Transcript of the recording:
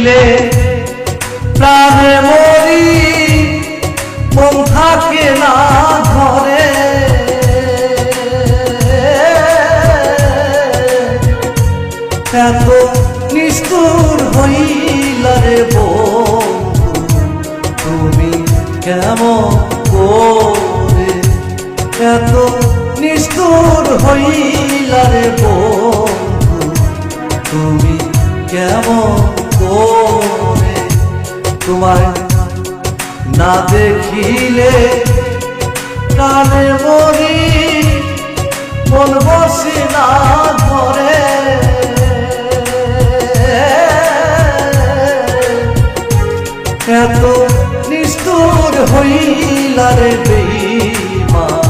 দেখিলে প্রাণে মরি মন থাকে না ঘরে এত নিষ্ঠুর হইলা রে বন্ধু তুমি কেমন করে এত নিষ্ঠুর হইলা রে বন্ধু তুমি কেমন করে তোমায় না দেখিলে প্রাণে মরি মন বসে না ঘরে এত নিষ্ঠুর হইলা রে বেঈমান